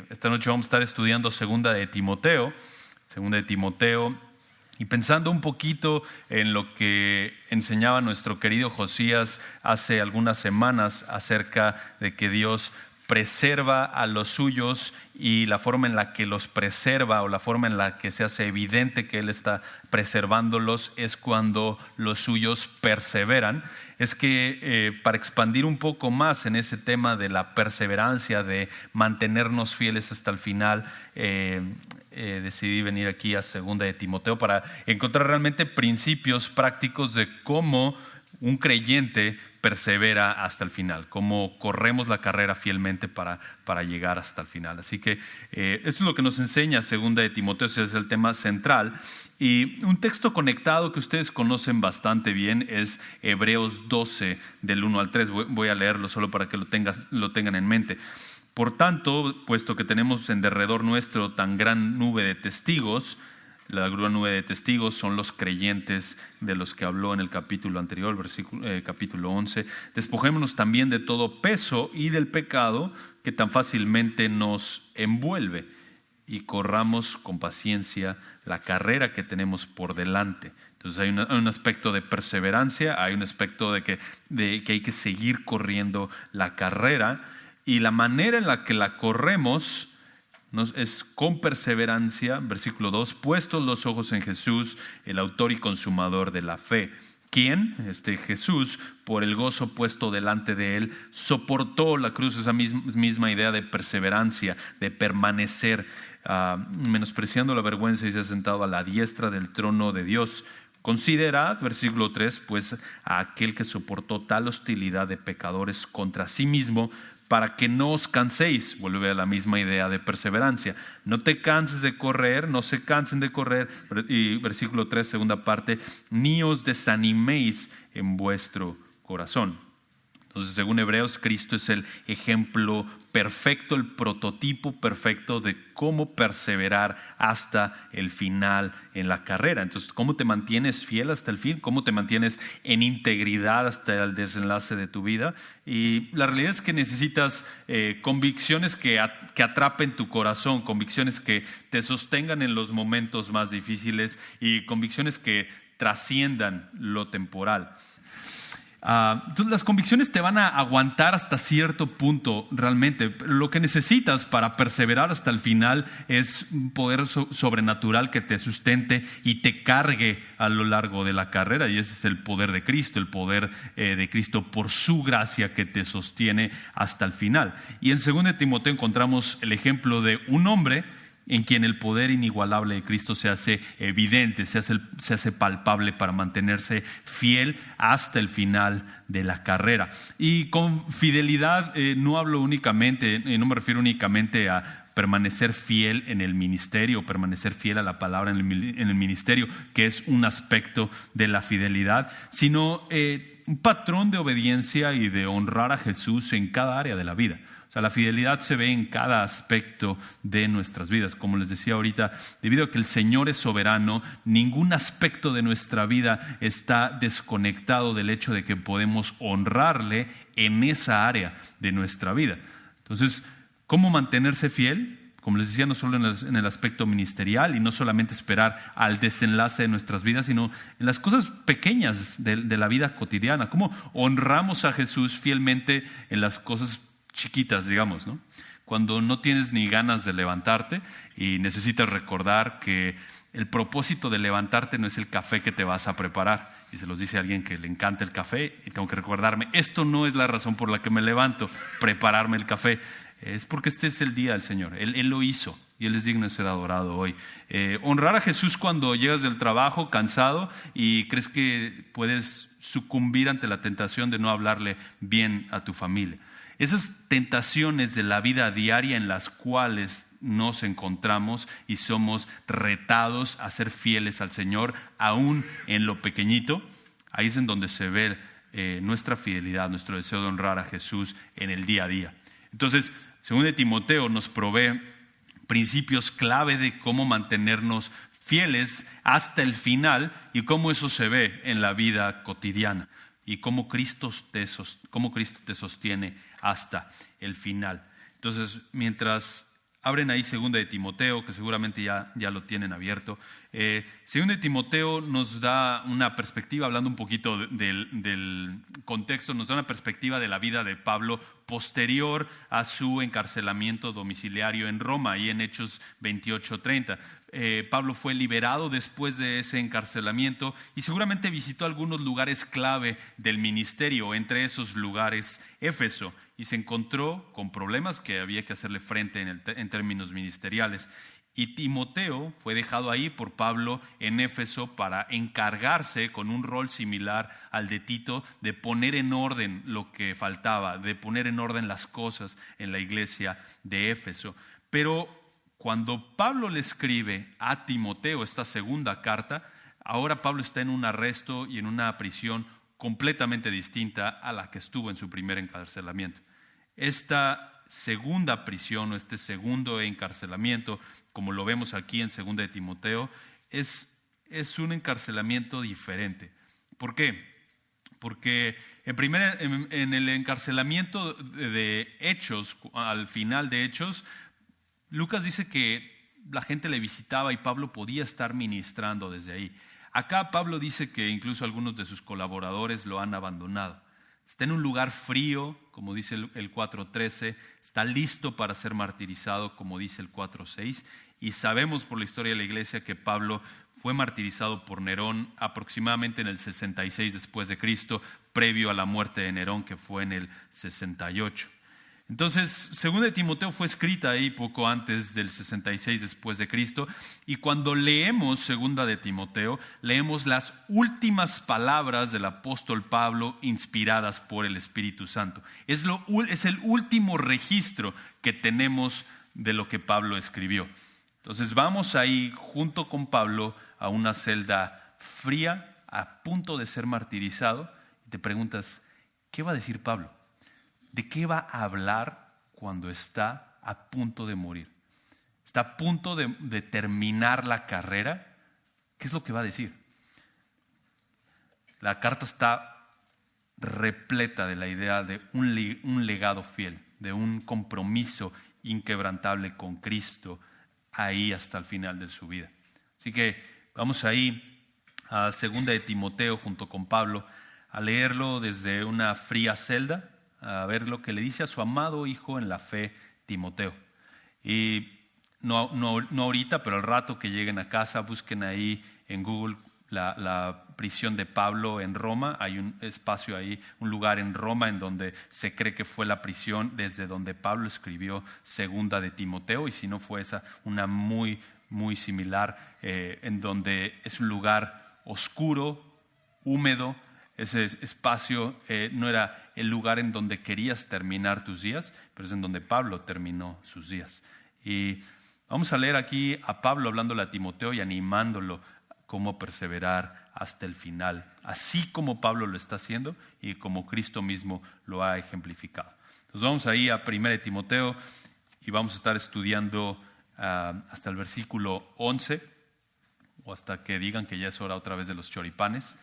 Esta noche vamos a estar estudiando Segunda de Timoteo, y pensando un poquito en lo que enseñaba nuestro querido Josías hace algunas semanas acerca de que Dios preserva a los suyos, y la forma en la que los preserva o la forma en la que se hace evidente que Él está preservándolos es cuando los suyos perseveran. Es que para expandir un poco más en ese tema de la perseverancia, de mantenernos fieles hasta el final, decidí venir aquí a Segunda de Timoteo para encontrar realmente principios prácticos de cómo un creyente persevera hasta el final, cómo corremos la carrera fielmente para llegar hasta el final. Así que esto es lo que nos enseña Segunda de Timoteo, ese es el tema central. Y un texto conectado que ustedes conocen bastante bien es Hebreos 12, del 1 al 3. Voy a leerlo solo para que lo tengan en mente. Por tanto, puesto que tenemos en derredor nuestro tan gran nube de testigos, la gran nube de testigos son los creyentes de los que habló en el capítulo anterior, capítulo 11. Despojémonos también de todo peso y del pecado que tan fácilmente nos envuelve, y corramos con paciencia la carrera que tenemos por delante. Entonces hay un aspecto de perseverancia, hay un aspecto de que hay que seguir corriendo la carrera, y la manera en la que la corremos es con perseverancia. Versículo 2: puestos los ojos en Jesús, el autor y consumador de la fe, quien, Jesús, por el gozo puesto delante de él, soportó la cruz. Esa misma idea de perseverancia, de permanecer, menospreciando la vergüenza, y se ha sentado a la diestra del trono de Dios. Considerad, versículo 3, pues a aquel que soportó tal hostilidad de pecadores contra sí mismo, para que no os canséis. Vuelve a la misma idea de perseverancia. No te canses de correr, no se cansen de correr. Y versículo 3, segunda parte: ni os desaniméis en vuestro corazón. Entonces, según Hebreos, Cristo es el ejemplo perfecto, el prototipo perfecto de cómo perseverar hasta el final en la carrera. Entonces, ¿cómo te mantienes fiel hasta el fin? ¿Cómo te mantienes en integridad hasta el desenlace de tu vida? Y la realidad es que necesitas convicciones que atrapen tu corazón, convicciones que te sostengan en los momentos más difíciles, y convicciones que trasciendan lo temporal. Entonces las convicciones te van a aguantar hasta cierto punto realmente. Lo que necesitas para perseverar hasta el final es un poder sobrenatural que te sustente y te cargue a lo largo de la carrera, y ese es el poder de Cristo, el poder de Cristo por su gracia que te sostiene hasta el final. Y en 2 de Timoteo encontramos el ejemplo de un hombre en quien el poder inigualable de Cristo se hace evidente, se hace palpable para mantenerse fiel hasta el final de la carrera. Y con fidelidad no hablo únicamente, no me refiero únicamente a permanecer fiel en el ministerio, permanecer fiel a la palabra en el ministerio, que es un aspecto de la fidelidad, sino un patrón de obediencia y de honrar a Jesús en cada área de la vida. O sea, la fidelidad se ve en cada aspecto de nuestras vidas. Como les decía ahorita, debido a que el Señor es soberano, ningún aspecto de nuestra vida está desconectado del hecho de que podemos honrarle en esa área de nuestra vida. Entonces, ¿cómo mantenerse fiel? Como les decía, no solo en el aspecto ministerial, y no solamente esperar al desenlace de nuestras vidas, sino en las cosas pequeñas de la vida cotidiana. ¿Cómo honramos a Jesús fielmente en las cosas chiquitas, digamos, ¿no? Cuando no tienes ni ganas de levantarte y necesitas recordar que el propósito de levantarte no es el café que te vas a preparar. Y se los dice a alguien que le encanta el café, y tengo que recordarme, esto no es la razón por la que me levanto, prepararme el café. Es porque este es el día del Señor. Él lo hizo, y Él es digno de ser adorado hoy. Honrar a Jesús cuando llegas del trabajo cansado y crees que puedes sucumbir ante la tentación de no hablarle bien a tu familia. Esas tentaciones de la vida diaria en las cuales nos encontramos y somos retados a ser fieles al Señor, aún en lo pequeñito, ahí es en donde se ve nuestra fidelidad, nuestro deseo de honrar a Jesús en el día a día. Entonces, 2 de Timoteo nos provee principios clave de cómo mantenernos fieles hasta el final, y cómo eso se ve en la vida cotidiana, y cómo Cristo te sostiene hasta el final. Entonces, mientras abren ahí 2 de Timoteo, que seguramente ya lo tienen abierto. 2 de Timoteo nos da una perspectiva, hablando un poquito del contexto, nos da una perspectiva de la vida de Pablo posterior a su encarcelamiento domiciliario en Roma, y en Hechos 28:30. Pablo fue liberado después de ese encarcelamiento y seguramente visitó algunos lugares clave del ministerio, entre esos lugares Éfeso, y se encontró con problemas que había que hacerle frente en términos ministeriales. Y Timoteo fue dejado ahí por Pablo en Éfeso para encargarse, con un rol similar al de Tito, de poner en orden lo que faltaba, de poner en orden las cosas en la iglesia de Éfeso. Pero cuando Pablo le escribe a Timoteo esta segunda carta, ahora Pablo está en un arresto y en una prisión completamente distinta a la que estuvo en su primer encarcelamiento. Esta segunda prisión o este segundo encarcelamiento, como lo vemos aquí en 2 de Timoteo, es un encarcelamiento diferente. ¿Por qué? Porque en el encarcelamiento de Hechos, al final de Hechos, Lucas dice que la gente le visitaba y Pablo podía estar ministrando desde ahí. Acá Pablo dice que incluso algunos de sus colaboradores lo han abandonado. Está en un lugar frío, como dice el 4:13, está listo para ser martirizado, como dice el 4:6, y sabemos por la historia de la iglesia que Pablo fue martirizado por Nerón aproximadamente en el 66 después de Cristo, previo a la muerte de Nerón, que fue en el 68. Entonces, 2 de Timoteo fue escrita ahí poco antes del 66 después de Cristo, y cuando leemos 2 de Timoteo, leemos las últimas palabras del apóstol Pablo inspiradas por el Espíritu Santo. Es el último registro que tenemos de lo que Pablo escribió. Entonces vamos ahí junto con Pablo a una celda fría, a punto de ser martirizado, y te preguntas, ¿qué va a decir Pablo? ¿De qué va a hablar cuando está a punto de morir? Está a punto de terminar la carrera. ¿Qué es lo que va a decir? La carta está repleta de la idea de un legado fiel, de un compromiso inquebrantable con Cristo ahí hasta el final de su vida. Así que vamos ahí a 2 de Timoteo junto con Pablo a leerlo desde una fría celda, a ver lo que le dice a su amado hijo en la fe, Timoteo. Y no ahorita, pero al rato que lleguen a casa, busquen ahí en Google la prisión de Pablo en Roma. Hay un espacio ahí, un lugar en Roma en donde se cree que fue la prisión desde donde Pablo escribió 2 de Timoteo, y si no fue esa, una muy, muy similar, en donde es un lugar oscuro, húmedo. Ese espacio no era el lugar en donde querías terminar tus días, pero es en donde Pablo terminó sus días. Y vamos a leer aquí a Pablo hablándole a Timoteo y animándolo cómo perseverar hasta el final, así como Pablo lo está haciendo y como Cristo mismo lo ha ejemplificado. Entonces vamos ahí a 1 de Timoteo y vamos a estar estudiando hasta el versículo 11, o hasta que digan que ya es hora otra vez de los choripanes.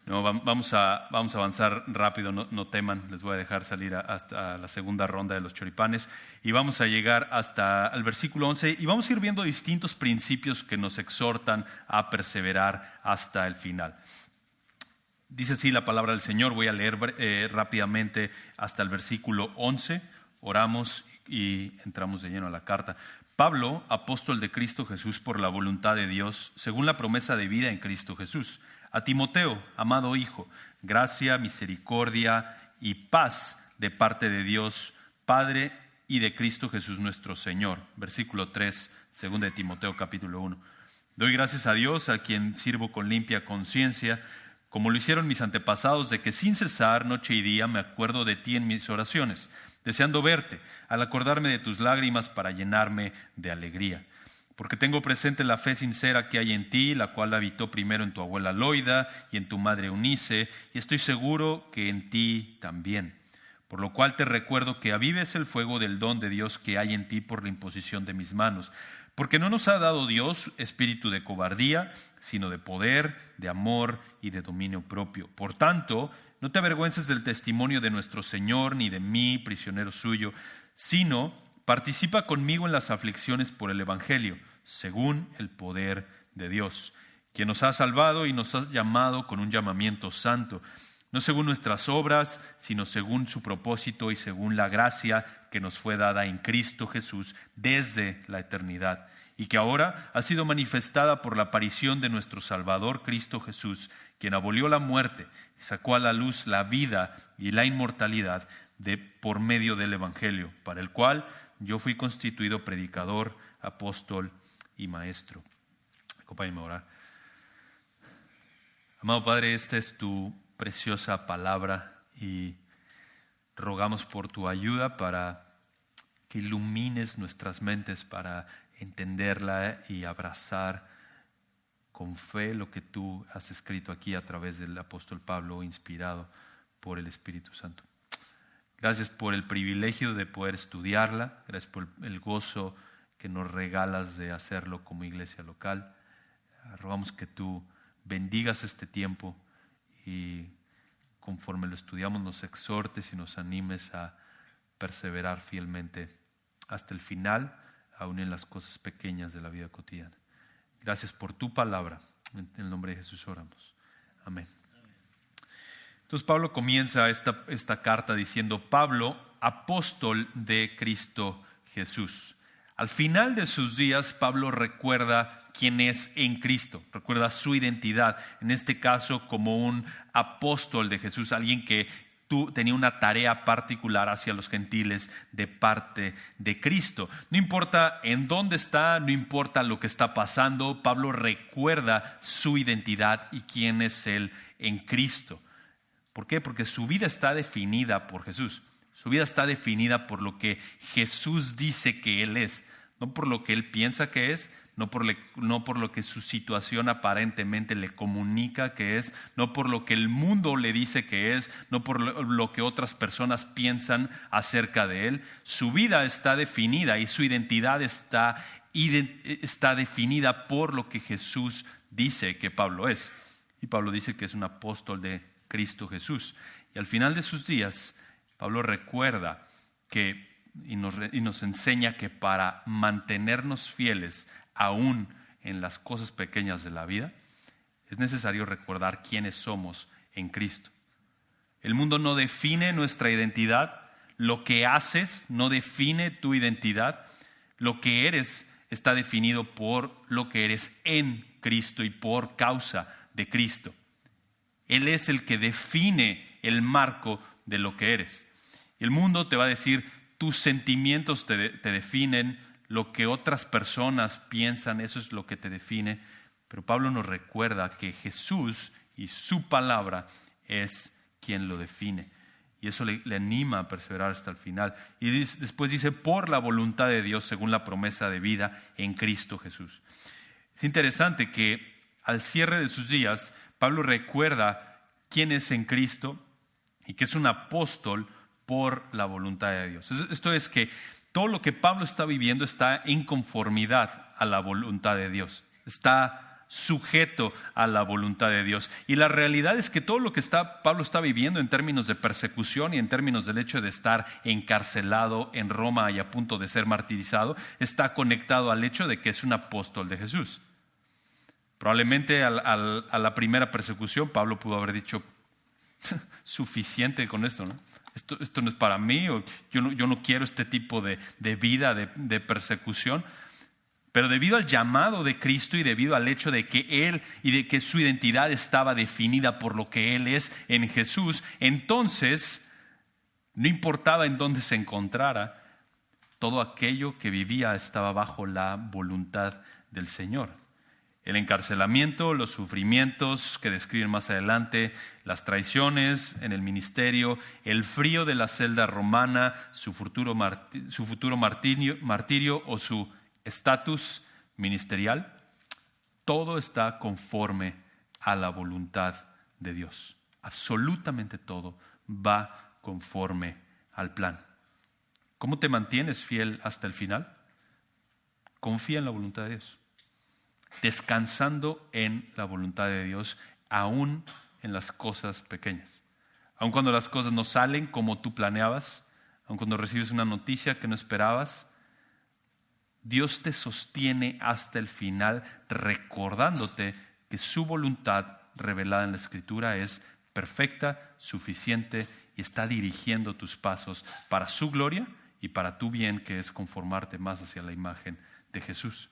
No, vamos a avanzar rápido, no teman, les voy a dejar salir hasta la segunda ronda de los choripanes, y vamos a llegar hasta el versículo 11 y vamos a ir viendo distintos principios que nos exhortan a perseverar hasta el final. Dice así la palabra del Señor. Voy a leer rápidamente hasta el versículo 11, oramos y entramos de lleno a la carta. Pablo, apóstol de Cristo Jesús por la voluntad de Dios, según la promesa de vida en Cristo Jesús. A Timoteo, amado hijo, gracia, misericordia y paz de parte de Dios, Padre, y de Cristo Jesús nuestro Señor. Versículo 3, 2 de Timoteo capítulo 1. Doy gracias a Dios, a quien sirvo con limpia conciencia, como lo hicieron mis antepasados, de que sin cesar, noche y día, me acuerdo de ti en mis oraciones, deseando verte, al acordarme de tus lágrimas para llenarme de alegría. Porque tengo presente la fe sincera que hay en ti, la cual habitó primero en tu abuela Loida y en tu madre Eunice, y estoy seguro que en ti también. Por lo cual te recuerdo que avives el fuego del don de Dios que hay en ti por la imposición de mis manos. Porque no nos ha dado Dios espíritu de cobardía, sino de poder, de amor y de dominio propio. Por tanto, no te avergüences del testimonio de nuestro Señor, ni de mí, prisionero suyo, sino participa conmigo en las aflicciones por el Evangelio, según el poder de Dios, quien nos ha salvado y nos ha llamado con un llamamiento santo, no según nuestras obras, sino según su propósito y según la gracia que nos fue dada en Cristo Jesús desde la eternidad, y que ahora ha sido manifestada por la aparición de nuestro Salvador Cristo Jesús, quien abolió la muerte y sacó a la luz la vida y la inmortalidad por medio del Evangelio, para el cual yo fui constituido predicador, apóstol y maestro. Acompáñenme a orar. Amado Padre, esta es tu preciosa palabra y rogamos por tu ayuda para que ilumines nuestras mentes para entenderla y abrazar con fe lo que tú has escrito aquí a través del apóstol Pablo, inspirado por el Espíritu Santo. Gracias por el privilegio de poder estudiarla, gracias por el gozo que nos regalas de hacerlo como iglesia local. Rogamos que tú bendigas este tiempo y conforme lo estudiamos nos exhortes y nos animes a perseverar fielmente hasta el final, aún en las cosas pequeñas de la vida cotidiana. Gracias por tu palabra. En el nombre de Jesús oramos. Amén. Entonces Pablo comienza esta carta diciendo: Pablo, apóstol de Cristo Jesús. Al final de sus días, Pablo recuerda quién es en Cristo, recuerda su identidad, en este caso como un apóstol de Jesús, alguien que tenía una tarea particular hacia los gentiles de parte de Cristo. No importa en dónde está, no importa lo que está pasando, Pablo recuerda su identidad y quién es él en Cristo. ¿Por qué? Porque su vida está definida por Jesús. Su vida está definida por lo que Jesús dice que Él es, no por lo que Él piensa que es, no por lo que su situación aparentemente le comunica que es, no por lo que el mundo le dice que es, no por lo que otras personas piensan acerca de Él. Su vida está definida y su identidad está definida por lo que Jesús dice que Pablo es. Y Pablo dice que es un apóstol de Cristo Jesús. Y al final de sus días, Pablo recuerda y nos enseña que para mantenernos fieles aún en las cosas pequeñas de la vida, es necesario recordar quiénes somos en Cristo. El mundo no define nuestra identidad, lo que haces no define tu identidad, lo que eres está definido por lo que eres en Cristo y por causa de Cristo. Él es el que define el marco de lo que eres. El mundo te va a decir, tus sentimientos te definen, lo que otras personas piensan, eso es lo que te define. Pero Pablo nos recuerda que Jesús y su palabra es quien lo define. Y eso le anima a perseverar hasta el final. Y después dice, por la voluntad de Dios, según la promesa de vida en Cristo Jesús. Es interesante que al cierre de sus días, Pablo recuerda quién es en Cristo y que es un apóstol por la voluntad de Dios. Esto es que todo lo que Pablo está viviendo está en conformidad a la voluntad de Dios. Está sujeto a la voluntad de Dios. Y la realidad es que todo lo que Pablo está viviendo en términos de persecución y en términos del hecho de estar encarcelado en Roma y a punto de ser martirizado, está conectado al hecho de que es un apóstol de Jesús. Probablemente a la primera persecución Pablo pudo haber dicho, suficiente con esto, ¿no? Esto no es para mí, o yo no quiero este tipo de vida, de persecución. Pero debido al llamado de Cristo y debido al hecho de que Él y de que su identidad estaba definida por lo que Él es en Jesús, entonces no importaba en dónde se encontrara, todo aquello que vivía estaba bajo la voluntad del Señor. El encarcelamiento, los sufrimientos que describen más adelante, las traiciones en el ministerio, el frío de la celda romana, su futuro martirio o su estatus ministerial, todo está conforme a la voluntad de Dios. Absolutamente todo va conforme al plan. ¿Cómo te mantienes fiel hasta el final? Confía en la voluntad de Dios. Descansando en la voluntad de Dios, aún en las cosas pequeñas. Aun cuando las cosas no salen como tú planeabas, aun cuando recibes una noticia que no esperabas, Dios te sostiene hasta el final, recordándote que su voluntad revelada en la Escritura es perfecta, suficiente y está dirigiendo tus pasos para su gloria y para tu bien, que es conformarte más hacia la imagen de Jesús.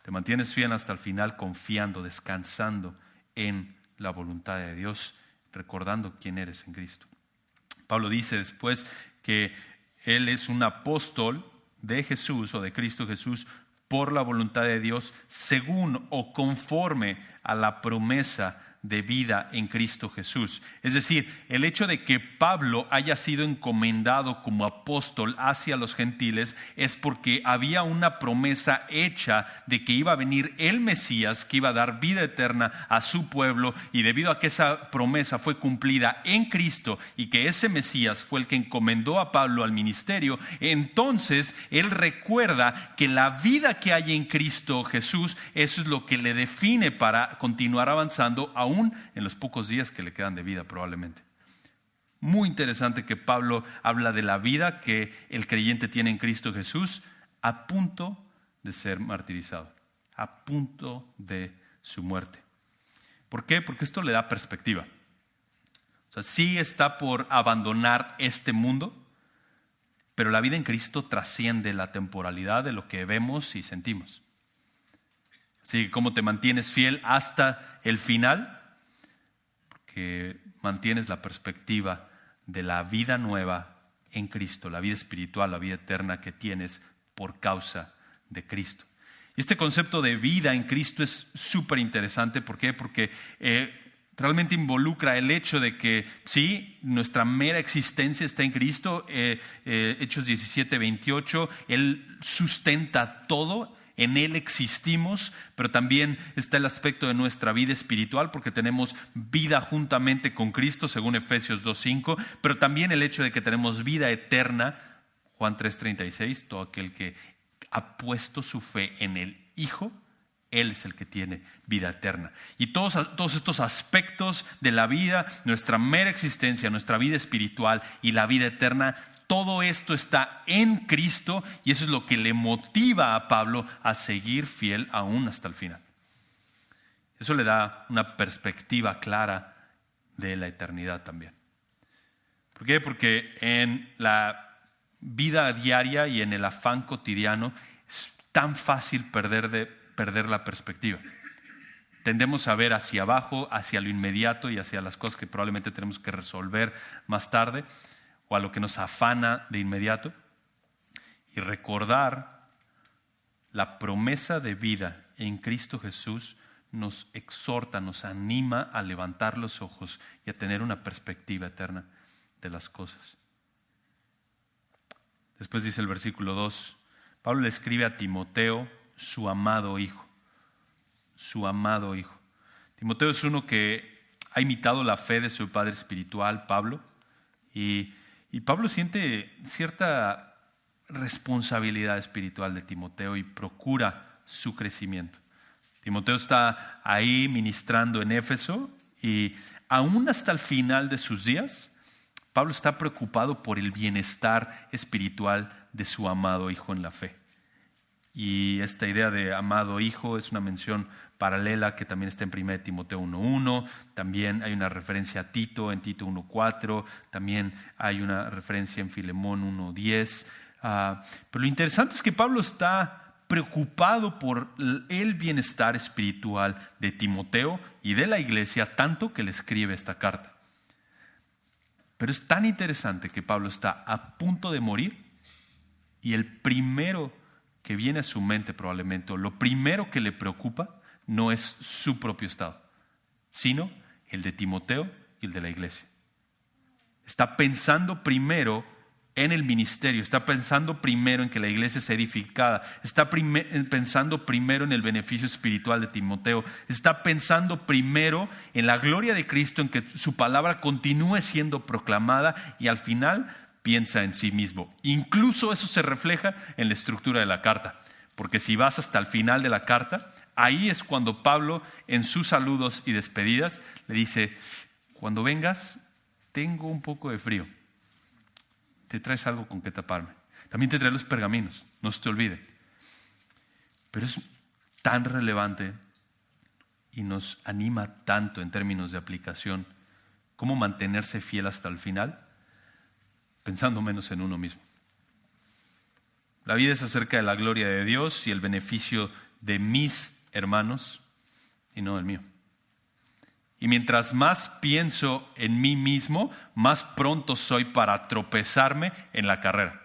Te mantienes fiel hasta el final, confiando, descansando en la voluntad de Dios, recordando quién eres en Cristo. Pablo dice después que él es un apóstol de Jesús o de Cristo Jesús por la voluntad de Dios, según o conforme a la promesa de vida en Cristo Jesús. Es decir, el hecho de que Pablo haya sido encomendado como apóstol hacia los gentiles es porque había una promesa hecha de que iba a venir el Mesías, que iba a dar vida eterna a su pueblo, y debido a que esa promesa fue cumplida en Cristo y que ese Mesías fue el que encomendó a Pablo al ministerio, entonces él recuerda que la vida que hay en Cristo Jesús, eso es lo que le define para continuar avanzando aún en los pocos días que le quedan de vida probablemente. Muy interesante que Pablo habla de la vida que el creyente tiene en Cristo Jesús a punto de ser martirizado, a punto de su muerte. ¿Por qué? Porque esto le da perspectiva. O sea, sí está por abandonar este mundo, pero la vida en Cristo trasciende la temporalidad de lo que vemos y sentimos. Así que ¿cómo te mantienes fiel hasta el final? Que mantienes la perspectiva de la vida nueva en Cristo, la vida espiritual, la vida eterna que tienes por causa de Cristo. Y este concepto de vida en Cristo es súper interesante. ¿Por qué? Porque realmente involucra el hecho de que sí, nuestra mera existencia está en Cristo. Hechos 17:28, Él sustenta todo. En Él existimos, pero también está el aspecto de nuestra vida espiritual, porque tenemos vida juntamente con Cristo, según Efesios 2:5, pero también el hecho de que tenemos vida eterna, Juan 3:36, todo aquel que ha puesto su fe en el Hijo, Él es el que tiene vida eterna. Y todos estos aspectos de la vida, nuestra mera existencia, nuestra vida espiritual y la vida eterna, todo esto está en Cristo, y eso es lo que le motiva a Pablo a seguir fiel aún hasta el final. Eso le da una perspectiva clara de la eternidad también. ¿Por qué? Porque en la vida diaria y en el afán cotidiano es tan fácil perder la perspectiva. Tendemos a ver hacia abajo, hacia lo inmediato y hacia las cosas que probablemente tenemos que resolver más tarde, o a lo que nos afana de inmediato, y recordar la promesa de vida en Cristo Jesús nos exhorta, nos anima a levantar los ojos y a tener una perspectiva eterna de las cosas. Después dice el versículo 2, Pablo le escribe a Timoteo, su amado hijo. Su amado hijo. Timoteo es uno que ha imitado la fe de su padre espiritual, Pablo, y Pablo siente cierta responsabilidad espiritual de Timoteo y procura su crecimiento. Timoteo está ahí ministrando en Éfeso, y aún hasta el final de sus días, Pablo está preocupado por el bienestar espiritual de su amado hijo en la fe. Y esta idea de amado hijo es una mención paralela que también está en 1 Timoteo 1:1, también hay una referencia a Tito en Tito 1:4, también hay una referencia en Filemón 1:10. Pero lo interesante es que Pablo está preocupado por el bienestar espiritual de Timoteo y de la iglesia, tanto que le escribe esta carta. Pero es tan interesante que Pablo está a punto de morir, y el primero que viene a su mente probablemente, o lo primero que le preocupa, no es su propio estado, sino el de Timoteo y el de la iglesia. Está pensando primero en el ministerio, está pensando primero en que la iglesia sea edificada, está pensando primero en el beneficio espiritual de Timoteo, está pensando primero en la gloria de Cristo, en que su palabra continúe siendo proclamada, y al final piensa en sí mismo. Incluso eso se refleja en la estructura de la carta, porque si vas hasta el final de la carta, ahí es cuando Pablo, en sus saludos y despedidas, le dice: cuando vengas, tengo un poco de frío. ¿Te traes algo con que taparme? También te trae los pergaminos, no se te olvide. Pero es tan relevante y nos anima tanto en términos de aplicación, cómo mantenerse fiel hasta el final, pensando menos en uno mismo. La vida es acerca de la gloria de Dios y el beneficio de mis hermanos y no del mío. Y mientras más pienso en mí mismo, más pronto soy para tropezarme en la carrera.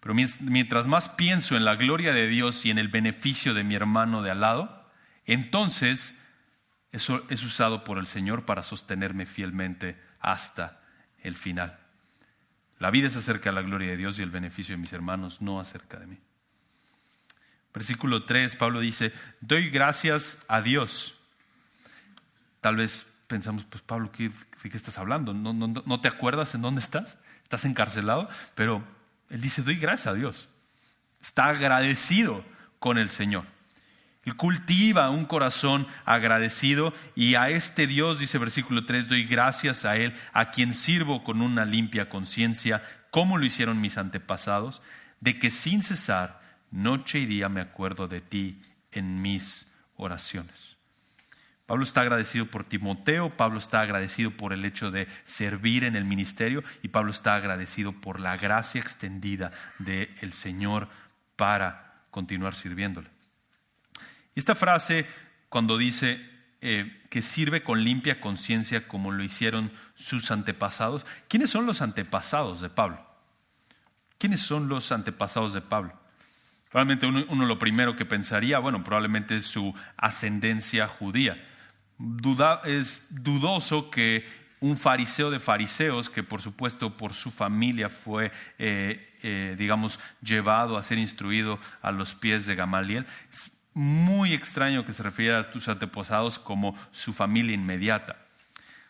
Pero mientras más pienso en la gloria de Dios y en el beneficio de mi hermano de al lado, entonces eso es usado por el Señor para sostenerme fielmente hasta el final. La vida es acerca de la gloria de Dios y el beneficio de mis hermanos, no acerca de mí. Versículo 3, Pablo dice, doy gracias a Dios. Tal vez pensamos, pues Pablo, ¿de qué estás hablando? ¿No te acuerdas en dónde estás? ¿Estás encarcelado? Pero él dice, doy gracias a Dios. Está agradecido con el Señor. Él cultiva un corazón agradecido y a este Dios, dice versículo 3, doy gracias a Él, a quien sirvo con una limpia conciencia, como lo hicieron mis antepasados, de que sin cesar, noche y día me acuerdo de ti en mis oraciones. Pablo está agradecido por Timoteo, Pablo está agradecido por el hecho de servir en el ministerio y Pablo está agradecido por la gracia extendida del Señor para continuar sirviéndole. Y esta frase, cuando dice que sirve con limpia conciencia como lo hicieron sus antepasados, ¿quiénes son los antepasados de Pablo? ¿Quiénes son los antepasados de Pablo? Probablemente uno lo primero que pensaría, bueno, probablemente es su ascendencia judía. Es dudoso que un fariseo de fariseos, que por supuesto por su familia fue, llevado a ser instruido a los pies de Gamaliel, es muy extraño que se refiera a tus antepasados como su familia inmediata.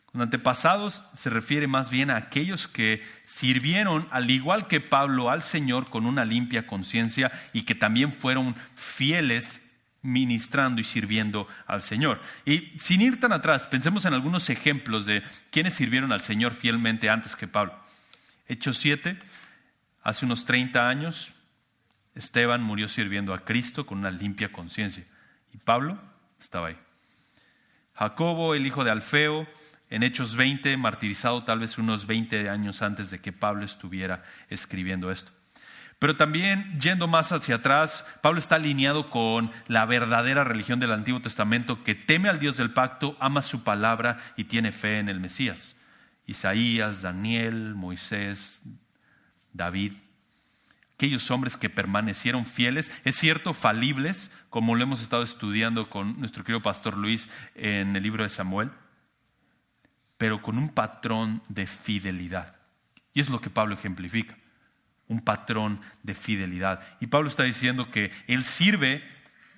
Con antepasados se refiere más bien a aquellos que sirvieron, al igual que Pablo, al Señor con una limpia conciencia y que también fueron fieles ministrando y sirviendo al Señor. Y sin ir tan atrás, pensemos en algunos ejemplos de quienes sirvieron al Señor fielmente antes que Pablo. Hechos 7, hace unos 30 años, Esteban murió sirviendo a Cristo con una limpia conciencia. Y Pablo estaba ahí. Jacobo, el hijo de Alfeo, en Hechos 20, martirizado tal vez unos 20 años antes de que Pablo estuviera escribiendo esto. Pero también, yendo más hacia atrás, Pablo está alineado con la verdadera religión del Antiguo Testamento que teme al Dios del pacto, ama su palabra y tiene fe en el Mesías. Isaías, Daniel, Moisés, David. Aquellos hombres que permanecieron fieles, es cierto, falibles, como lo hemos estado estudiando con nuestro querido pastor Luis en el libro de Samuel, pero con un patrón de fidelidad. Y es lo que Pablo ejemplifica, un patrón de fidelidad. Y Pablo está diciendo que él sirve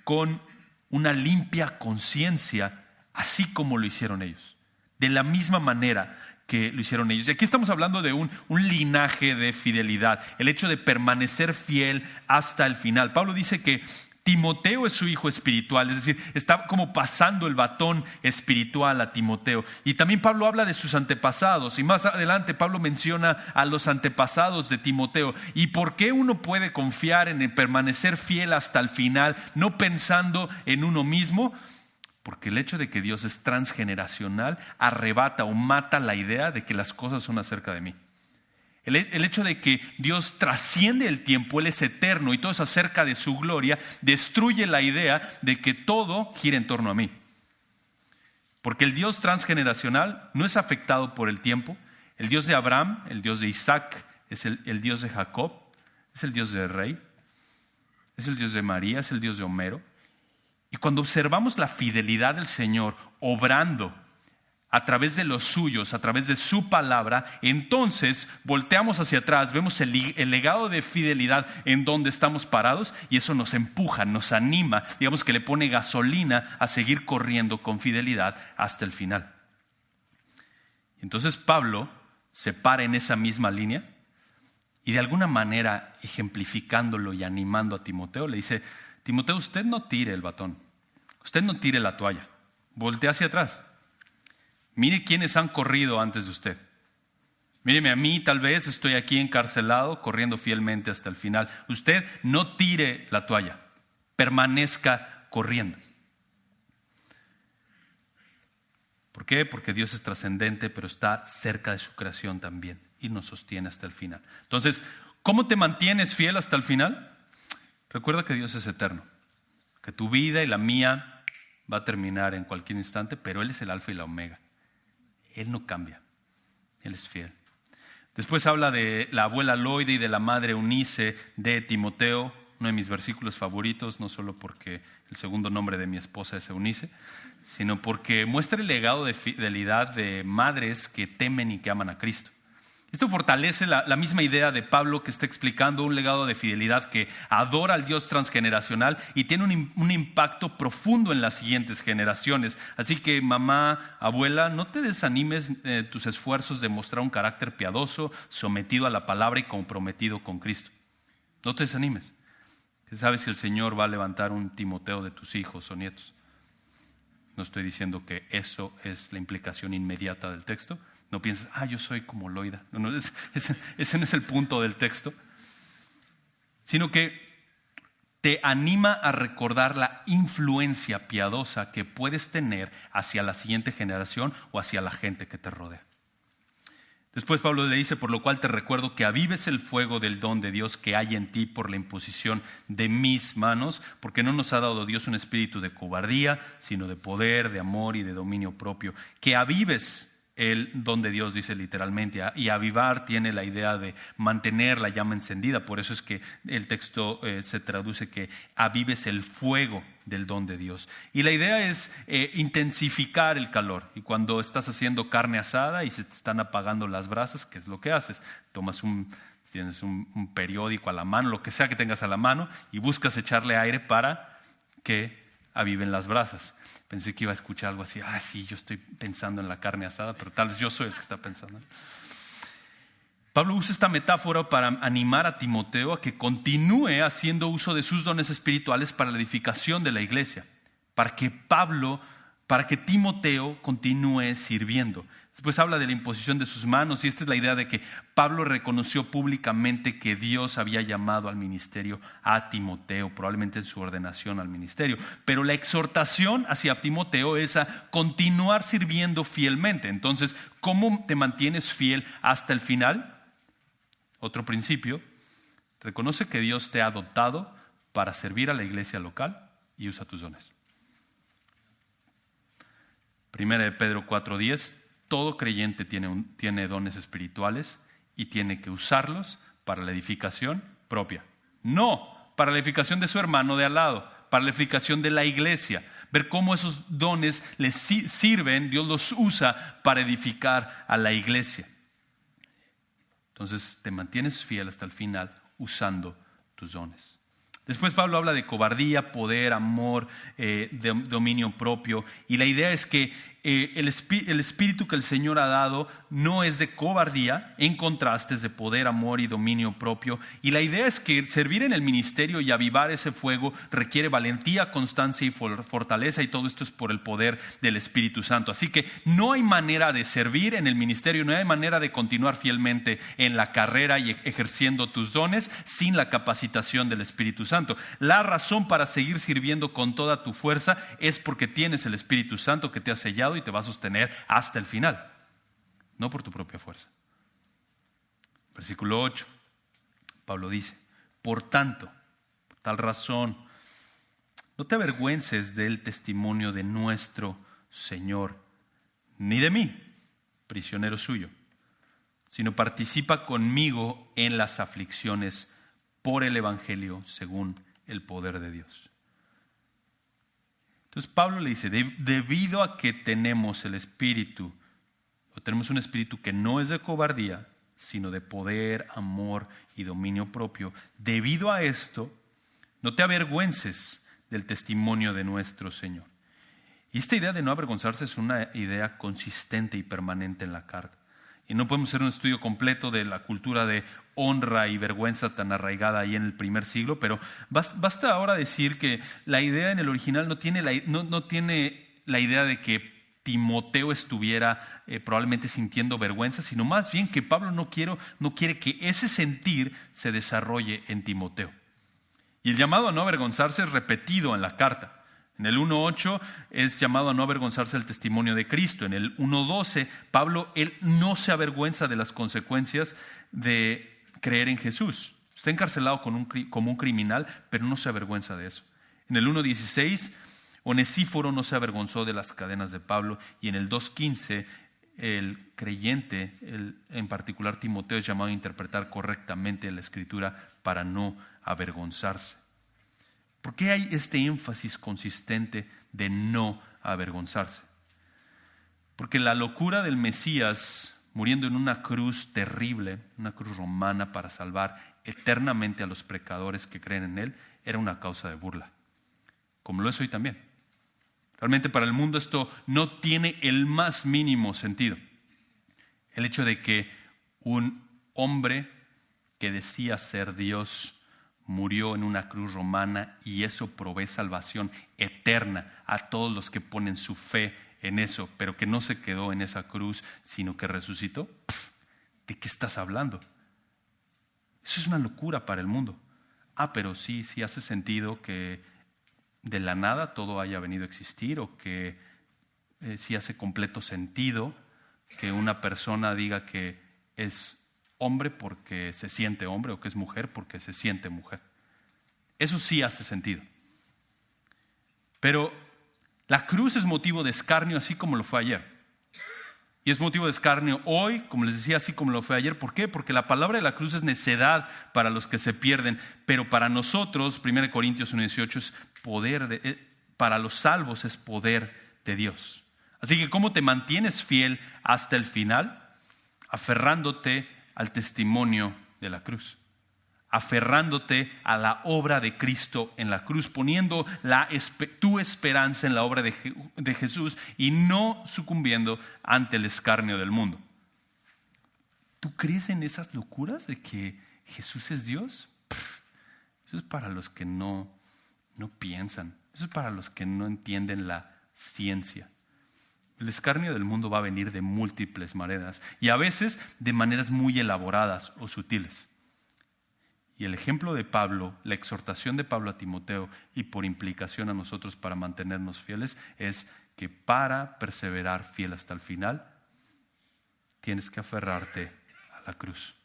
con una limpia conciencia, así como lo hicieron ellos, de la misma manera que lo hicieron ellos. Y aquí estamos hablando de un linaje de fidelidad, el hecho de permanecer fiel hasta el final. Pablo dice que Timoteo es su hijo espiritual, es decir, está como pasando el batón espiritual a Timoteo. Y también Pablo habla de sus antepasados, y más adelante Pablo menciona a los antepasados de Timoteo. ¿Y por qué uno puede confiar en el permanecer fiel hasta el final, no pensando en uno mismo? Porque el hecho de que Dios es transgeneracional arrebata o mata la idea de que las cosas son acerca de mí. El hecho de que Dios trasciende el tiempo, Él es eterno y todo es acerca de su gloria, destruye la idea de que todo gira en torno a mí. Porque el Dios transgeneracional no es afectado por el tiempo. El Dios de Abraham, el Dios de Isaac, es el Dios de Jacob, es el Dios de Rey, es el Dios de María, es el Dios de Homero. Y cuando observamos la fidelidad del Señor obrando a través de los suyos, a través de su palabra, entonces volteamos hacia atrás, vemos el legado de fidelidad en donde estamos parados y eso nos empuja, nos anima, digamos que le pone gasolina a seguir corriendo con fidelidad hasta el final. Entonces Pablo se para en esa misma línea y de alguna manera ejemplificándolo y animando a Timoteo, le dice: Timoteo, usted no tire el batón, usted no tire la toalla, voltee hacia atrás. Mire quiénes han corrido antes de usted. Míreme a mí, tal vez estoy aquí encarcelado, corriendo fielmente hasta el final. Usted no tire la toalla, permanezca corriendo. ¿Por qué? Porque Dios es trascendente, pero está cerca de su creación también y nos sostiene hasta el final. Entonces, ¿cómo te mantienes fiel hasta el final? Recuerda que Dios es eterno, que tu vida y la mía va a terminar en cualquier instante, pero Él es el alfa y la omega. Él no cambia, Él es fiel. Después habla de la abuela Loide y de la madre Eunice de Timoteo, uno de mis versículos favoritos, no solo porque el segundo nombre de mi esposa es Eunice, sino porque muestra el legado de fidelidad de madres que temen y que aman a Cristo. Esto fortalece la misma idea de Pablo, que está explicando un legado de fidelidad que adora al Dios transgeneracional y tiene un impacto profundo en las siguientes generaciones. Así que mamá, abuela, no te desanimes tus esfuerzos de mostrar un carácter piadoso, sometido a la palabra y comprometido con Cristo. No te desanimes. ¿Sabes si el Señor va a levantar un Timoteo de tus hijos o nietos? No estoy diciendo que eso es la implicación inmediata del texto. No pienses, yo soy como Loida. No, ese no es el punto del texto. Sino que te anima a recordar la influencia piadosa que puedes tener hacia la siguiente generación o hacia la gente que te rodea. Después Pablo le dice, por lo cual te recuerdo que avives el fuego del don de Dios que hay en ti por la imposición de mis manos, porque no nos ha dado Dios un espíritu de cobardía, sino de poder, de amor y de dominio propio. Que avives el don de Dios, dice literalmente, y avivar tiene la idea de mantener la llama encendida. Por eso es que el texto se traduce que avives el fuego del don de Dios. Y la idea es intensificar el calor. Y cuando estás haciendo carne asada y se te están apagando las brasas, ¿qué es lo que haces? Tienes un periódico a la mano, lo que sea que tengas a la mano, y buscas echarle aire para que aviven las brasas. Pensé que iba a escuchar algo así, sí, yo estoy pensando en la carne asada, pero tal vez yo soy el que está pensando. Pablo usa esta metáfora para animar a Timoteo a que continúe haciendo uso de sus dones espirituales para la edificación de la iglesia, para que Timoteo continúe sirviendo. Después habla de la imposición de sus manos, y esta es la idea de que Pablo reconoció públicamente que Dios había llamado al ministerio a Timoteo, probablemente en su ordenación al ministerio. Pero la exhortación hacia Timoteo es a continuar sirviendo fielmente. Entonces, ¿cómo te mantienes fiel hasta el final? Otro principio, reconoce que Dios te ha dotado para servir a la iglesia local y usa tus dones. Primera de Pedro 4:10, todo creyente tiene dones espirituales y tiene que usarlos para la edificación propia. No para la edificación de su hermano de al lado, para la edificación de la iglesia. Ver cómo esos dones les sirven, Dios los usa para edificar a la iglesia. Entonces te mantienes fiel hasta el final usando tus dones. Después Pablo habla de cobardía, poder, amor, dominio propio. Y la idea es que el espíritu que el Señor ha dado no es de cobardía, en contraste es de poder, amor y dominio propio. Y la idea es que servir en el ministerio y avivar ese fuego requiere valentía, constancia y fortaleza, y todo esto es por el poder del Espíritu Santo. Así que no hay manera de servir en el ministerio, no hay manera de continuar fielmente en la carrera y ejerciendo tus dones sin la capacitación del Espíritu Santo. La razón para seguir sirviendo con toda tu fuerza es porque tienes el Espíritu Santo que te ha sellado y te va a sostener hasta el final, no por tu propia fuerza. Versículo 8, Pablo dice, por tanto, por tal razón, no te avergüences del testimonio de nuestro Señor, ni de mí, prisionero suyo, sino participa conmigo en las aflicciones por el Evangelio según el poder de Dios. Entonces Pablo le dice, debido a que tenemos el espíritu, o tenemos un espíritu que no es de cobardía, sino de poder, amor y dominio propio, debido a esto, no te avergüences del testimonio de nuestro Señor. Y esta idea de no avergonzarse es una idea consistente y permanente en la carta. Y no podemos hacer un estudio completo de la cultura de honra y vergüenza tan arraigada ahí en el primer siglo, pero basta ahora decir que la idea en el original no tiene la idea de que Timoteo estuviera probablemente sintiendo vergüenza, sino más bien que Pablo no quiere que ese sentir se desarrolle en Timoteo. Y el llamado a no avergonzarse es repetido en la carta. En el 1.8 es llamado a no avergonzarse del testimonio de Cristo. En el 1.12, Pablo, él no se avergüenza de las consecuencias de creer en Jesús. Está encarcelado como un criminal, pero no se avergüenza de eso. En el 1.16, Onesíforo no se avergonzó de las cadenas de Pablo. Y en el 2.15, el creyente, en particular Timoteo, es llamado a interpretar correctamente la Escritura para no avergonzarse. ¿Por qué hay este énfasis consistente de no avergonzarse? Porque la locura del Mesías muriendo en una cruz terrible, una cruz romana para salvar eternamente a los pecadores que creen en Él, era una causa de burla, como lo es hoy también. Realmente para el mundo esto no tiene el más mínimo sentido. El hecho de que un hombre que decía ser Dios murió en una cruz romana y eso provee salvación eterna a todos los que ponen su fe en eso, pero que no se quedó en esa cruz, sino que resucitó. ¿De qué estás hablando? Eso es una locura para el mundo. Pero sí hace sentido que de la nada todo haya venido a existir, o que sí hace completo sentido que una persona diga que es hombre porque se siente hombre, o que es mujer porque se siente mujer. Eso sí hace sentido. Pero la cruz es motivo de escarnio, así como lo fue ayer. Y es motivo de escarnio hoy, como les decía, así como lo fue ayer. ¿Por qué? Porque la palabra de la cruz es necedad para los que se pierden, pero para nosotros, 1 Corintios 1.18, es para los salvos es poder de Dios. Así que ¿cómo te mantienes fiel hasta el final? Aferrándote al testimonio de la cruz, aferrándote a la obra de Cristo en la cruz, poniendo tu esperanza en la obra de Jesús y no sucumbiendo ante el escarnio del mundo. ¿Tú crees en esas locuras de que Jesús es Dios? Eso es para los que no piensan, eso es para los que no entienden la ciencia. El escarnio del mundo va a venir de múltiples maneras y a veces de maneras muy elaboradas o sutiles. Y el ejemplo de Pablo, la exhortación de Pablo a Timoteo y por implicación a nosotros para mantenernos fieles, es que para perseverar fiel hasta el final, tienes que aferrarte a la cruz.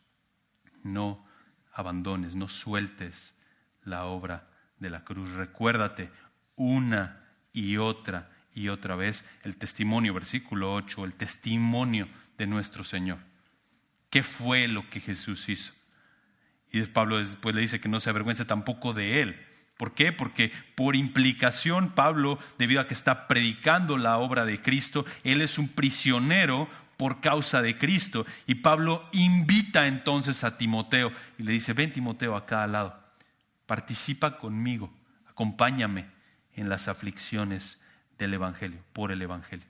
No abandones, no sueltes la obra de la cruz. Recuérdate una y otra vez el testimonio, versículo 8, el testimonio de nuestro Señor. ¿Qué fue lo que Jesús hizo? Y Pablo después le dice que no se avergüence tampoco de Él. ¿Por qué? Porque por implicación Pablo, debido a que está predicando la obra de Cristo, él es un prisionero por causa de Cristo. Y Pablo invita entonces a Timoteo y le dice: ven, Timoteo, acá al lado, participa conmigo, acompáñame en las aflicciones del Evangelio, por el Evangelio.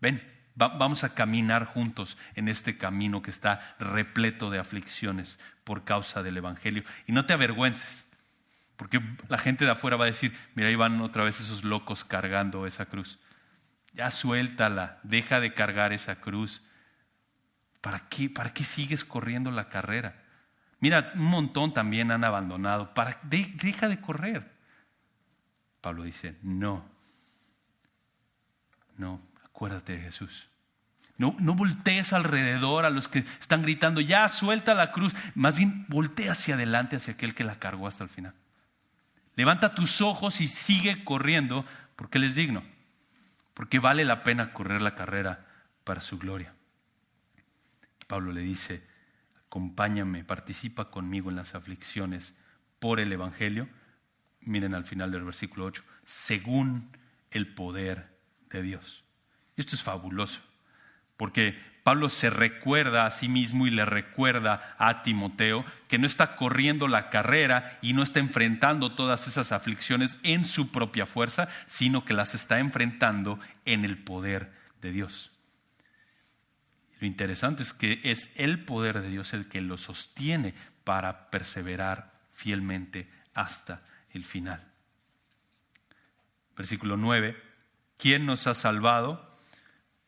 Ven, vamos a caminar juntos en este camino que está repleto de aflicciones por causa del Evangelio. Y no te avergüences, porque la gente de afuera va a decir: mira, ahí van otra vez esos locos cargando esa cruz. Ya suéltala, deja de cargar esa cruz. ¿Para qué sigues corriendo la carrera? Mira, un montón también han abandonado. Deja de correr. Pablo dice: no, acuérdate de Jesús. No voltees alrededor a los que están gritando: ya suelta la cruz. Más bien voltea hacia adelante, hacia aquel que la cargó hasta el final. Levanta tus ojos y sigue corriendo, porque Él es digno, porque vale la pena correr la carrera para su gloria. Pablo le dice: acompáñame, participa conmigo en las aflicciones por el Evangelio. Miren al final del versículo 8, según el poder de Dios. Y esto es fabuloso, porque Pablo se recuerda a sí mismo y le recuerda a Timoteo que no está corriendo la carrera y no está enfrentando todas esas aflicciones en su propia fuerza, sino que las está enfrentando en el poder de Dios. Lo interesante es que es el poder de Dios el que lo sostiene para perseverar fielmente hasta el final. Versículo 9, ¿quién nos ha salvado?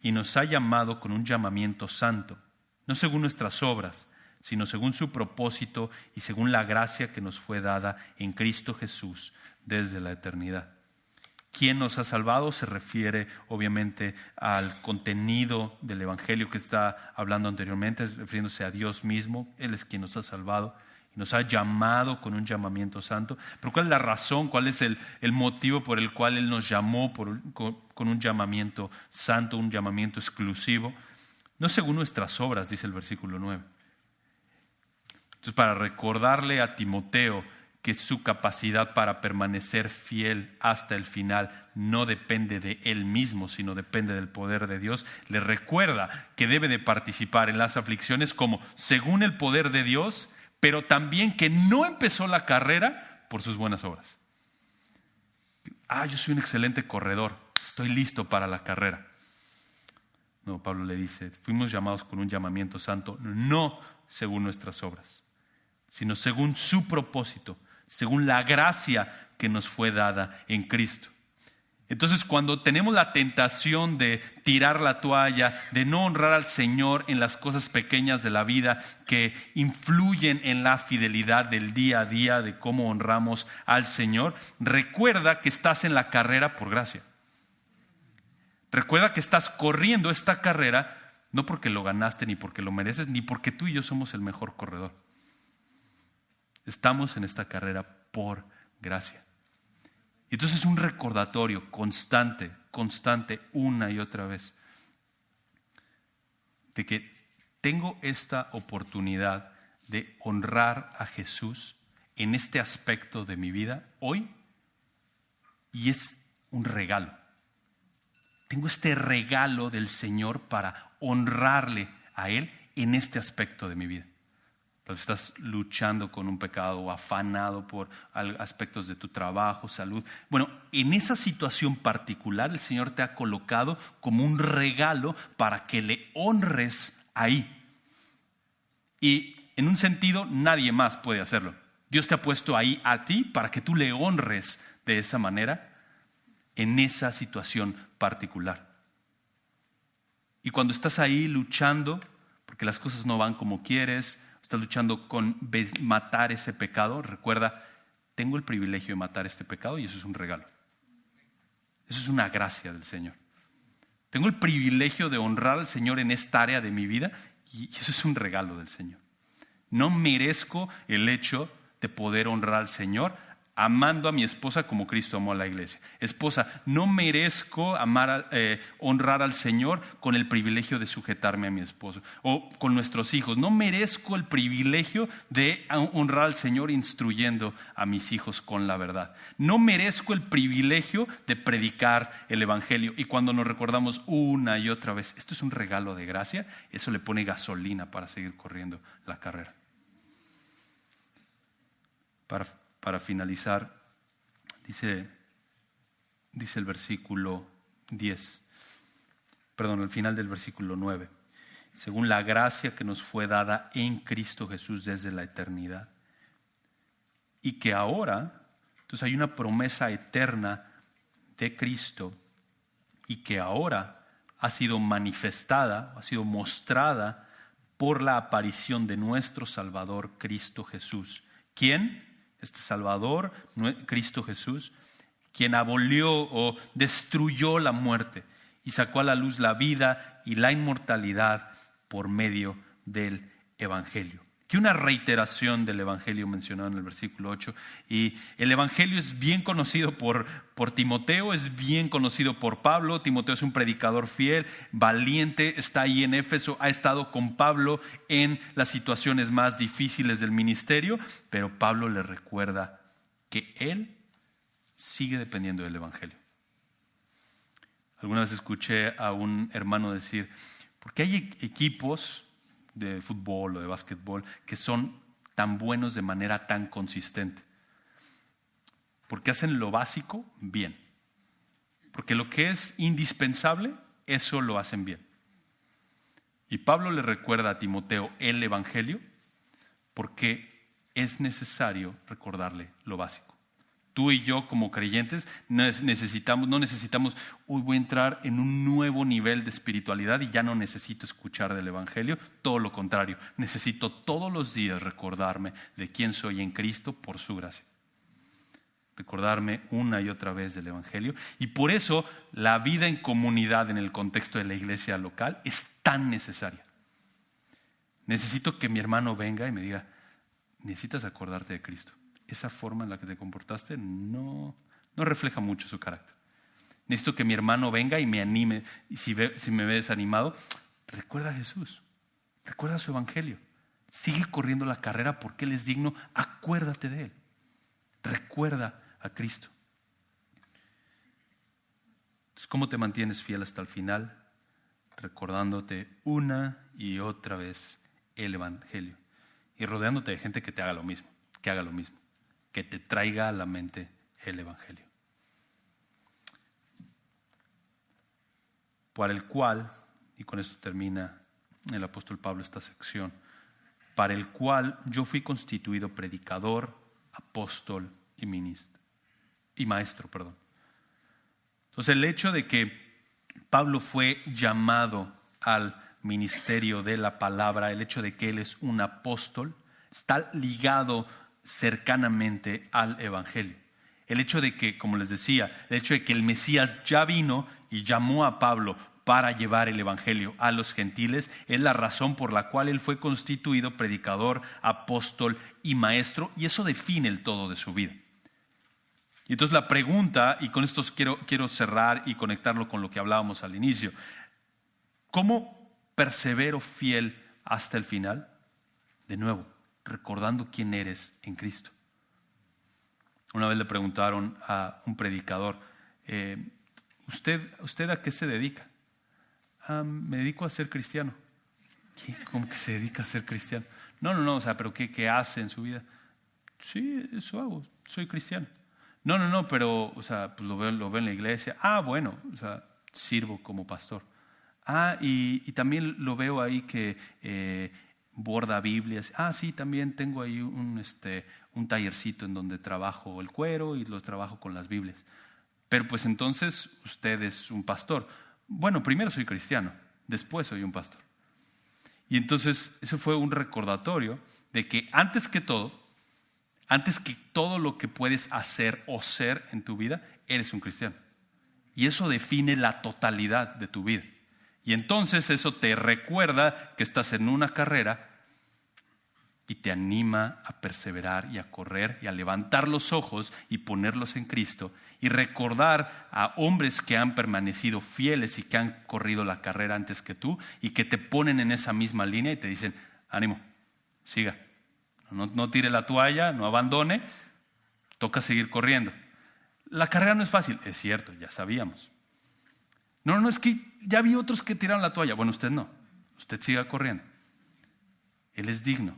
y nos ha llamado con un llamamiento santo, no según nuestras obras, sino según su propósito y según la gracia que nos fue dada en Cristo Jesús desde la eternidad. ¿Quién nos ha salvado? Se refiere obviamente al contenido del Evangelio que está hablando anteriormente, refiriéndose a Dios mismo. Él es quien nos ha salvado y nos ha llamado con un llamamiento santo. Pero ¿cuál es la razón? ¿Cuál es el motivo por el cual Él nos llamó con un llamamiento santo, un llamamiento exclusivo? No según nuestras obras, dice el versículo 9. Entonces, para recordarle a Timoteo que su capacidad para permanecer fiel hasta el final no depende de él mismo, sino depende del poder de Dios, le recuerda que debe de participar en las aflicciones como según el poder de Dios, pero también que no empezó la carrera por sus buenas obras. Yo soy un excelente corredor, estoy listo para la carrera. No, Pablo le dice, fuimos llamados con un llamamiento santo, no según nuestras obras, sino según su propósito, según la gracia que nos fue dada en Cristo. Entonces, cuando tenemos la tentación de tirar la toalla, de no honrar al Señor en las cosas pequeñas de la vida que influyen en la fidelidad del día a día, de cómo honramos al Señor, recuerda que estás en la carrera por gracia. Recuerda que estás corriendo esta carrera no porque lo ganaste, ni porque lo mereces, ni porque tú y yo somos el mejor corredor. Estamos en esta carrera por gracia. Y entonces es un recordatorio constante, una y otra vez, de que tengo esta oportunidad de honrar a Jesús en este aspecto de mi vida hoy, y es un regalo. Tengo este regalo del Señor para honrarle a Él en este aspecto de mi vida. Tal vez estás luchando con un pecado o afanado por aspectos de tu trabajo, salud. Bueno, en esa situación particular el Señor te ha colocado como un regalo para que le honres ahí. Y en un sentido nadie más puede hacerlo. Dios te ha puesto ahí a ti para que tú le honres de esa manera en esa situación particular. Y cuando estás ahí luchando porque las cosas no van como quieres, estás luchando con matar ese pecado, recuerda, tengo el privilegio de matar este pecado y eso es un regalo. Eso es una gracia del Señor. Tengo el privilegio de honrar al Señor en esta área de mi vida y eso es un regalo del Señor. No merezco el hecho de poder honrar al Señor amando a mi esposa como Cristo amó a la iglesia. Esposa, no merezco honrar al Señor con el privilegio de sujetarme a mi esposo. O con nuestros hijos, no merezco el privilegio de honrar al Señor instruyendo a mis hijos con la verdad. No merezco el privilegio de predicar el Evangelio. Y cuando nos recordamos una y otra vez, esto es un regalo de gracia, eso le pone gasolina para seguir corriendo la carrera. Para finalizar, dice el versículo 10, al final del versículo 9, según la gracia que nos fue dada en Cristo Jesús desde la eternidad. Y que ahora, entonces hay una promesa eterna de Cristo y que ahora ha sido manifestada, ha sido mostrada por la aparición de nuestro Salvador Cristo Jesús. ¿Quién? Este Salvador, Cristo Jesús, quien abolió o destruyó la muerte y sacó a la luz la vida y la inmortalidad por medio del Evangelio. Aquí una reiteración del Evangelio mencionado en el versículo 8. Y el Evangelio es bien conocido por Timoteo, es bien conocido por Pablo. Timoteo es un predicador fiel, valiente, está ahí en Éfeso, ha estado con Pablo en las situaciones más difíciles del ministerio, pero Pablo le recuerda que él sigue dependiendo del Evangelio. Alguna vez escuché a un hermano decir, ¿por qué hay equipos de fútbol o de básquetbol que son tan buenos de manera tan consistente? Porque hacen lo básico bien. Porque lo que es indispensable, eso lo hacen bien. Y Pablo le recuerda a Timoteo el Evangelio porque es necesario recordarle lo básico. Tú y yo como creyentes no necesitamos, voy a entrar en un nuevo nivel de espiritualidad y ya no necesito escuchar del Evangelio. Todo lo contrario, necesito todos los días recordarme de quién soy en Cristo por su gracia. Recordarme una y otra vez del Evangelio. Y por eso la vida en comunidad en el contexto de la iglesia local es tan necesaria. Necesito que mi hermano venga y me diga, necesitas acordarte de Cristo. Esa forma en la que te comportaste no refleja mucho su carácter. Necesito que mi hermano venga y me anime. Y si me ve desanimado, recuerda a Jesús. Recuerda su Evangelio. Sigue corriendo la carrera porque Él es digno. Acuérdate de Él. Recuerda a Cristo. Entonces, ¿cómo te mantienes fiel hasta el final? Recordándote una y otra vez el Evangelio. Y rodeándote de gente que te haga lo mismo, que haga lo mismo. Que te traiga a la mente el Evangelio. Para el cual, y con esto termina el apóstol Pablo esta sección, para el cual yo fui constituido predicador, apóstol y maestro. Entonces el hecho de que Pablo fue llamado al ministerio de la palabra, el hecho de que él es un apóstol, está ligado cercanamente al Evangelio. El hecho de que, como les decía, el hecho de que el Mesías ya vino y llamó a Pablo para llevar el Evangelio a los gentiles es la razón por la cual él fue constituido predicador, apóstol y maestro, y eso define el todo de su vida. Y entonces la pregunta, y con esto quiero cerrar y conectarlo con lo que hablábamos al inicio, ¿cómo persevero fiel hasta el final? De nuevo, recordando quién eres en Cristo. Una vez le preguntaron a un predicador, ¿usted a qué se dedica? Me dedico a ser cristiano. ¿Qué? ¿Cómo que se dedica a ser cristiano? No, pero ¿qué hace en su vida? Sí, eso hago, soy cristiano. No, pero pues lo veo en la iglesia. Bueno, sirvo como pastor. Y también lo veo ahí que borda Biblias. Sí, también tengo ahí un tallercito en donde trabajo el cuero y lo trabajo con las Biblias. Pero pues entonces usted es un pastor. Bueno, primero soy cristiano, después soy un pastor. Y entonces eso fue un recordatorio de que antes que todo lo que puedes hacer o ser en tu vida, eres un cristiano. Y eso define la totalidad de tu vida. Y entonces eso te recuerda que estás en una carrera y te anima a perseverar y a correr y a levantar los ojos y ponerlos en Cristo y recordar a hombres que han permanecido fieles y que han corrido la carrera antes que tú y que te ponen en esa misma línea y te dicen, ánimo, siga, no tire la toalla, no abandone, toca seguir corriendo. La carrera no es fácil, es cierto, ya sabíamos. No, es que ya vi otros que tiraron la toalla. Bueno, usted no, usted siga corriendo. Él es digno,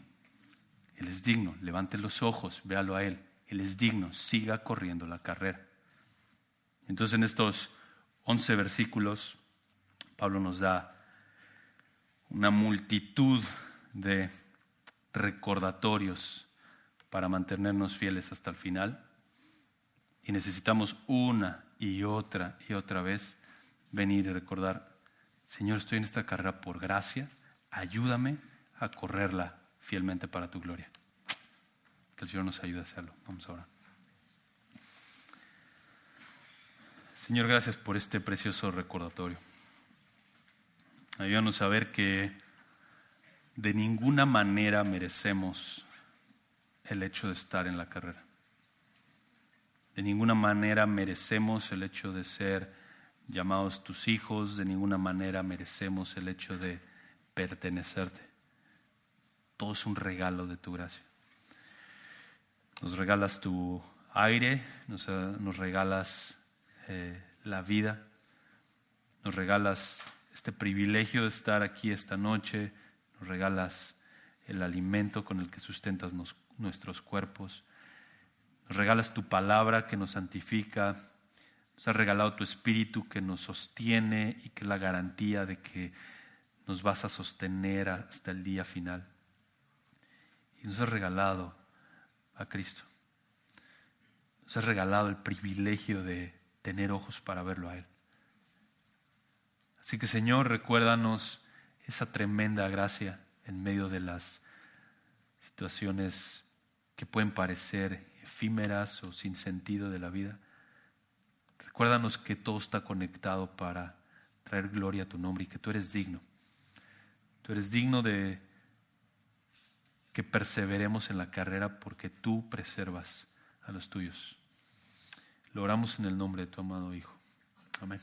levante los ojos, véalo a Él. Él es digno, siga corriendo la carrera. Entonces en estos 11 versículos, Pablo nos da una multitud de recordatorios para mantenernos fieles hasta el final. Y necesitamos una y otra vez venir y recordar, Señor, estoy en esta carrera por gracia, ayúdame a correrla fielmente para tu gloria. Que el Señor nos ayude a hacerlo. Vamos a orar. Señor, gracias por este precioso recordatorio. Ayúdanos a ver que de ninguna manera merecemos el hecho de estar en la carrera. De ninguna manera merecemos el hecho de ser llamados tus hijos, de ninguna manera merecemos el hecho de pertenecerte. Todo es un regalo de tu gracia. Nos regalas tu aire, nos regalas la vida, nos regalas este privilegio de estar aquí esta noche, nos regalas el alimento con el que sustentas nuestros cuerpos, nos regalas tu palabra que nos santifica, nos has regalado tu espíritu que nos sostiene y que es la garantía de que nos vas a sostener hasta el día final. Y nos has regalado a Cristo. Nos has regalado el privilegio de tener ojos para verlo a Él. Así que, Señor, recuérdanos esa tremenda gracia en medio de las situaciones que pueden parecer efímeras o sin sentido de la vida. Recuérdanos que todo está conectado para traer gloria a tu nombre y que tú eres digno. Tú eres digno de que perseveremos en la carrera porque tú preservas a los tuyos. Lo oramos en el nombre de tu amado Hijo. Amén.